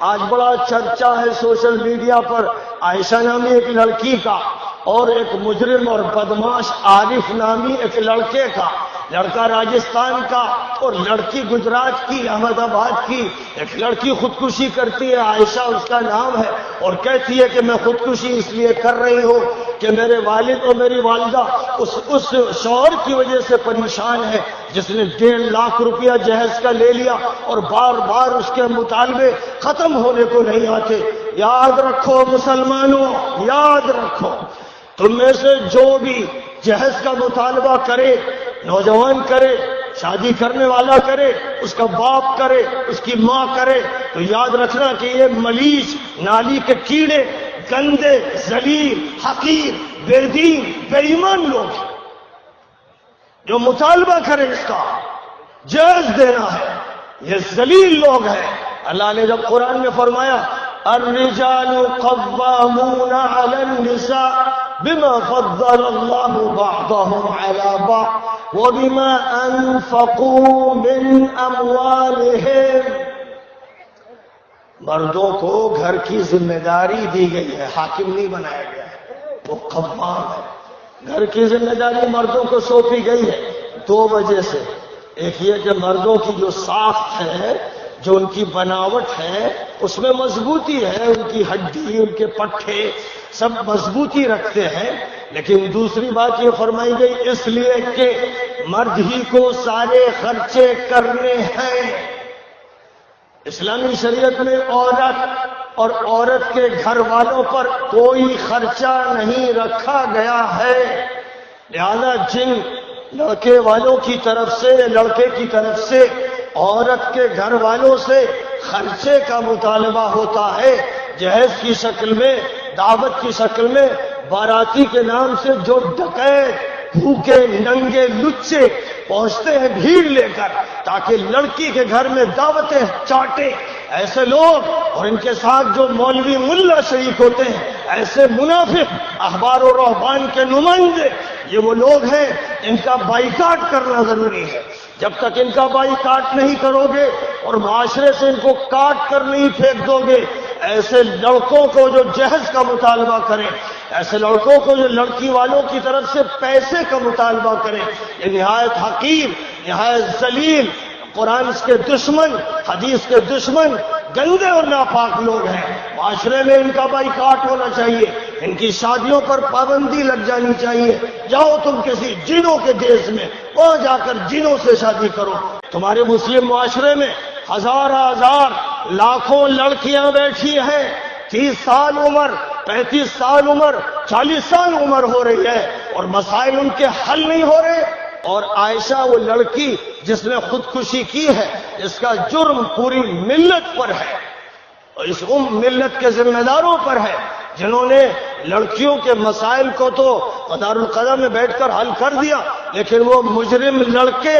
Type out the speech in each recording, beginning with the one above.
آج بڑا چرچا ہے سوشل میڈیا پر عائشہ نامی ایک لڑکی کا اور ایک مجرم اور بدماش عارف نامی ایک لڑکے کا، لڑکا راجستھان کا اور لڑکی گجرات کی، احمد آباد کی۔ ایک لڑکی خودکشی کرتی ہے، عائشہ اس کا نام ہے، اور کہتی ہے کہ میں خودکشی اس لیے کر رہی ہوں کہ میرے والد اور میری والدہ اس شوہر کی وجہ سے پریشان ہے جس نے 1.5 لاکھ روپیہ جہیز کا لے لیا اور بار بار اس کے مطالبے ختم ہونے کو نہیں آتے۔ یاد رکھو مسلمانوں، یاد رکھو، تم میں سے جو بھی جہیز کا مطالبہ کرے، نوجوان کرے، شادی کرنے والا کرے، اس کا باپ کرے، اس کی ماں کرے، تو یاد رکھنا کہ یہ ملیچ، نالی کے کیڑے، گندے، ذلیل، حقیر، بے دین، بے ایمان لوگ ہیں۔ جو مطالبہ کرے اس کا جہیز دینا ہے، یہ ذلیل لوگ ہیں۔ اللہ نے جب قرآن میں فرمایا الرجال قوامون علی النساء بما فضل اللہ بعضهم علی بعض وبما انفقوا من اموالهم، مردوں کو گھر کی ذمہ داری دی گئی ہے، حاکم نہیں بنایا گیا ہے، وہ قوام ہے۔ گھر کی ذمہ داری مردوں کو سونپی گئی ہے 2 وجہ سے۔ ایک یہ کہ مردوں کی جو ساخت ہے، جو ان کی بناوٹ ہے، اس میں مضبوطی ہے، ان کی ہڈی، ان کے پٹھے سب مضبوطی رکھتے ہیں۔ لیکن دوسری بات یہ فرمائی گئی اس لیے کہ مرد ہی کو سارے خرچے کرنے ہیں۔ اسلامی شریعت میں عورت اور عورت کے گھر والوں پر کوئی خرچہ نہیں رکھا گیا ہے، لہذا جن لڑکے والوں کی طرف سے، لڑکے کی طرف سے عورت کے گھر والوں سے خرچے کا مطالبہ ہوتا ہے، جہیز کی شکل میں، دعوت کی شکل میں، باراتی کے نام سے جو ڈکیت، بھوکے ننگے لچے پہنچتے ہیں بھیڑ لے کر تاکہ لڑکی کے گھر میں دعوتیں چاٹے، ایسے لوگ، اور ان کے ساتھ جو مولوی ملا شریک ہوتے ہیں، ایسے منافق احبار و رہبان کے نمائندے، یہ وہ لوگ ہیں ان کا بائیکاٹ کرنا ضروری ہے۔ جب تک ان کا بائیکاٹ نہیں کرو گے اور معاشرے سے ان کو کاٹ کر نہیں پھینک دو گے، ایسے لڑکوں کو جو جہیز کا مطالبہ کریں، ایسے لڑکوں کو جو لڑکی والوں کی طرف سے پیسے کا مطالبہ کریں، یہ نہایت حقیر، نہایت ذلیل، قرآن کے دشمن، حدیث کے دشمن، گندے اور ناپاک لوگ ہیں۔ معاشرے میں ان کا بائیکاٹ ہونا چاہیے، ان کی شادیوں پر پابندی لگ جانی چاہیے۔ جاؤ تم کسی جنوں کے دیش میں، وہاں جا کر جنوں سے شادی کرو۔ تمہارے مسلم معاشرے میں ہزار لاکھوں لڑکیاں بیٹھی ہیں، 30 سال عمر، 35 سال عمر، 40 سال عمر ہو رہی ہے اور مسائل ان کے حل نہیں ہو رہے۔ اور عائشہ وہ لڑکی جس نے خودکشی کی ہے، اس کا جرم پوری ملت پر ہے اور اس ملت کے ذمہ داروں پر ہے جنہوں نے لڑکیوں کے مسائل کو تو دار القضا میں بیٹھ کر حل کر دیا، لیکن وہ مجرم لڑکے،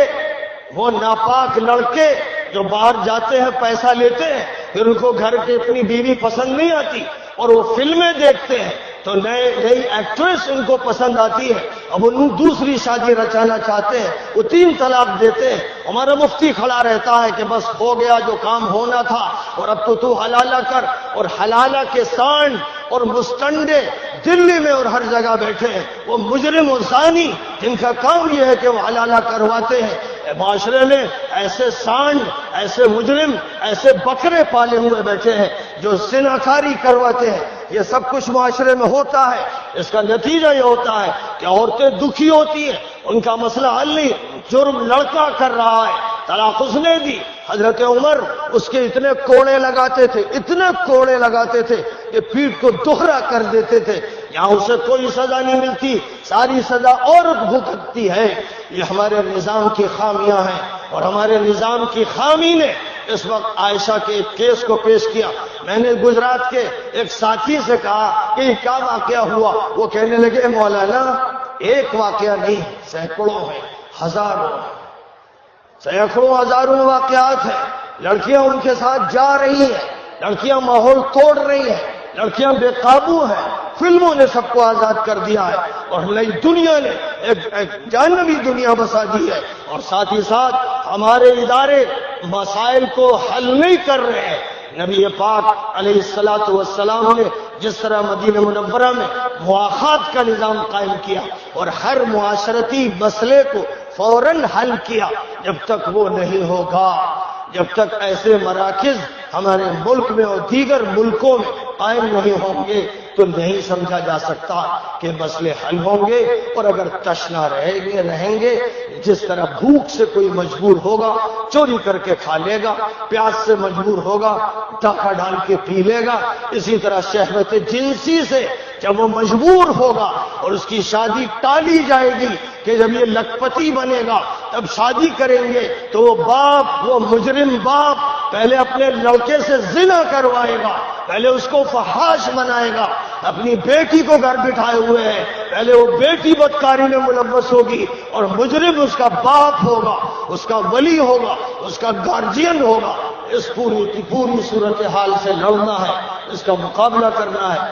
وہ ناپاک لڑکے جو باہر جاتے ہیں، پیسہ لیتے ہیں، پھر ان کو گھر کی اپنی بیوی پسند نہیں آتی اور وہ فلمیں دیکھتے ہیں تو نئی ایکٹریس ان کو پسند آتی ہے، اب ان دوسری شادی رچانا چاہتے ہیں، وہ 3 طلاق دیتے ہیں۔ ہمارا مفتی کھڑا رہتا ہے کہ بس ہو گیا جو کام ہونا تھا، اور اب تو حلالہ کر، اور حلالہ کے سانڈ اور مستنڈے دلی میں اور ہر جگہ بیٹھے ہیں، وہ مجرم و زانی جن کا کام یہ ہے کہ وہ حلالہ کرواتے ہیں۔ معاشرے میں ایسے سانڈ، ایسے مجرم، ایسے بکرے پالے ہوئے بیٹھے ہیں جو زناکاری کرواتے ہیں۔ یہ سب کچھ معاشرے میں ہوتا ہے، اس کا نتیجہ یہ ہوتا ہے کہ عورتیں دکھی ہوتی ہیں، ان کا مسئلہ حل نہیں، جرم لڑکا کر رہا ہے، طلاق اس نے دی۔ حضرت عمر اس کے اتنے کوڑے لگاتے تھے، اتنے کوڑے لگاتے تھے کہ پیٹھ کو دوہرا کر دیتے تھے، یہاں اسے کوئی سزا نہیں ملتی، ساری سزا عورت بھگتتی ہے۔ یہ ہمارے نظام کی خامیاں ہیں، اور ہمارے نظام کی خامی نے اس وقت عائشہ کے ایک کیس کو پیش کیا۔ میں نے گجرات کے ایک ساتھی سے کہا کہ یہ کیا واقعہ ہوا، وہ کہنے لگے مولانا ایک واقعہ نہیں، سینکڑوں ہیں، ہزاروں ہیں، سینکڑوں ہزاروں واقعات ہیں۔ لڑکیاں ان کے ساتھ جا رہی ہیں، لڑکیاں ماحول توڑ رہی ہیں، لڑکیاں بے قابو ہیں، فلموں نے سب کو آزاد کر دیا ہے اور نئی دنیا نے ایک جہنمی دنیا بسا دی ہے، اور ساتھ ہی ساتھ ہمارے ادارے مسائل کو حل نہیں کر رہے ہیں۔ نبی پاک علیہ الصلوۃ والسلام نے جس طرح مدینہ منورہ میں مواخات کا نظام قائم کیا اور ہر معاشرتی مسئلے کو فوراً حل کیا، جب تک وہ نہیں ہوگا، جب تک ایسے مراکز ہمارے ملک میں اور دیگر ملکوں میں قائم نہیں ہوں گے تو نہیں سمجھا جا سکتا کہ مسئلے حل ہوں گے۔ اور اگر تشنا رہیں گے جس طرح بھوک سے کوئی مجبور ہوگا چوری کر کے کھا لے گا، پیاس سے مجبور ہوگا ڈاکہ ڈال کے پی لے گا، اسی طرح شہوت جنسی سے جب وہ مجبور ہوگا اور اس کی شادی ٹالی جائے گی کہ جب یہ لکھپتی بنے گا تب شادی کریں گے، تو وہ باپ، وہ مجرم باپ پہلے اپنے لڑکے سے زنا کروائے گا، پہلے اس کو فحاش بنائے گا، اپنی بیٹی کو گھر بٹھائے ہوئے ہیں، پہلے وہ بیٹی بدکاری میں ملوث ہوگی اور مجرم اس کا باپ ہوگا، اس کا ولی ہوگا، اس کا گارجین ہوگا۔ اس پوری کی پوری صورتحال سے لڑنا ہے، اس کا مقابلہ کرنا ہے۔